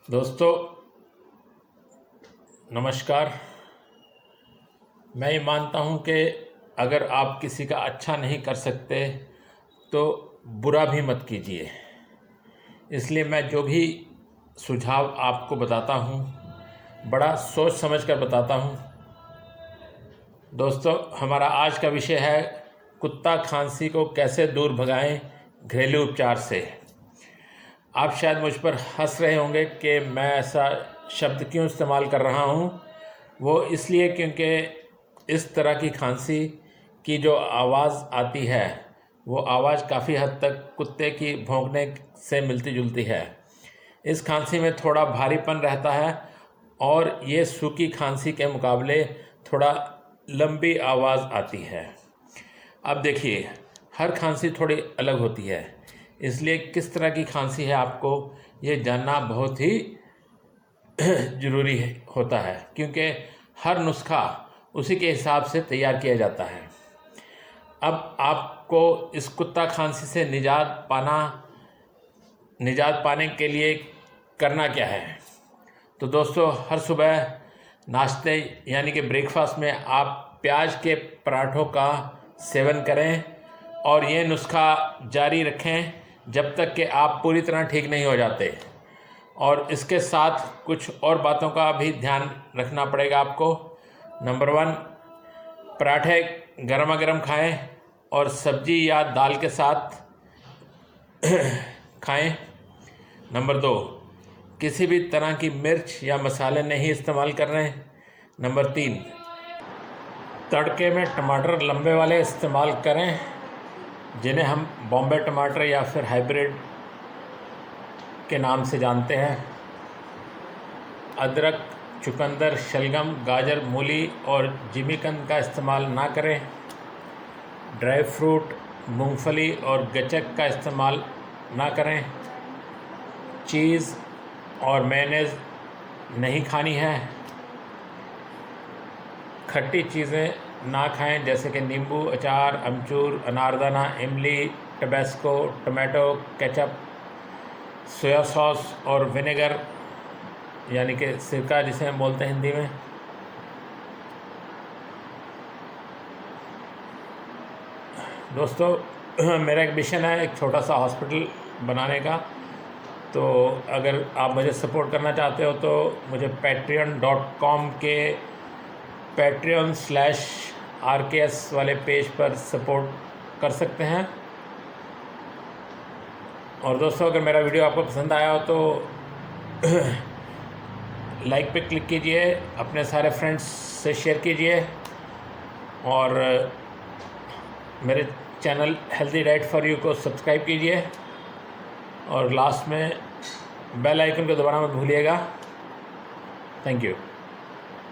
दोस्तों नमस्कार। मैं ये मानता हूँ कि अगर आप किसी का अच्छा नहीं कर सकते तो बुरा भी मत कीजिए। इसलिए मैं जो भी सुझाव आपको बताता हूँ बड़ा सोच समझ कर बताता हूँ। दोस्तों हमारा आज का विषय है कुत्ता खांसी को कैसे दूर भगाएं घरेलू उपचार से। आप शायद मुझ पर हंस रहे होंगे कि मैं ऐसा शब्द क्यों इस्तेमाल कर रहा हूँ। वो इसलिए क्योंकि इस तरह की खांसी की जो आवाज़ आती है वो आवाज़ काफ़ी हद तक कुत्ते की भौंकने से मिलती जुलती है। इस खांसी में थोड़ा भारीपन रहता है और ये सूखी खांसी के मुकाबले थोड़ा लंबी आवाज़ आती है। अब देखिए, हर खांसी थोड़ी अलग होती है, इसलिए किस तरह की खांसी है आपको ये जानना बहुत ही ज़रूरी होता है, क्योंकि हर नुस्खा उसी के हिसाब से तैयार किया जाता है। अब आपको इस कुत्ता खांसी से निजात पाने के लिए करना क्या है। तो दोस्तों हर सुबह नाश्ते यानी कि ब्रेकफास्ट में आप प्याज के पराठों का सेवन करें और ये नुस्खा जारी रखें जब तक कि आप पूरी तरह ठीक नहीं हो जाते। और इसके साथ कुछ और बातों का भी ध्यान रखना पड़ेगा आपको। नंबर 1, पराठे गरमा गरम खाएं और सब्जी या दाल के साथ खाएं। नंबर 2, किसी भी तरह की मिर्च या मसाले नहीं इस्तेमाल कर रहे हैं। नंबर 3, तड़के में टमाटर लंबे वाले इस्तेमाल करें जिन्हें हम बॉम्बे टमाटर या फिर हाइब्रिड के नाम से जानते हैं। अदरक, चुकंदर, शलगम, गाजर, मूली और जिमीकंद का इस्तेमाल ना करें। ड्राई फ्रूट, मूंगफली और गचक का इस्तेमाल ना करें। चीज़ और मेयोनेज़ नहीं खानी है। खट्टी चीज़ें ना खाएं जैसे कि नींबू, अचार, अमचूर, अनारदाना, इमली, Tabasco, tomato ketchup, soya sauce और विनेगर यानी कि सिरका जिसे हम बोलते हैं हिंदी में। दोस्तों मेरा एक मिशन है एक छोटा सा हॉस्पिटल बनाने का। तो अगर आप मुझे सपोर्ट करना चाहते हो तो मुझे patreon.com के patreon/RKS वाले पेज पर सपोर्ट कर सकते हैं। और दोस्तों अगर मेरा वीडियो आपको पसंद आया हो तो लाइक पे क्लिक कीजिए, अपने सारे फ्रेंड्स से शेयर कीजिए और मेरे channel healthy diet for you को सब्सक्राइब कीजिए और लास्ट में बेल आइकन को दबाना मत भूलिएगा। Thank you.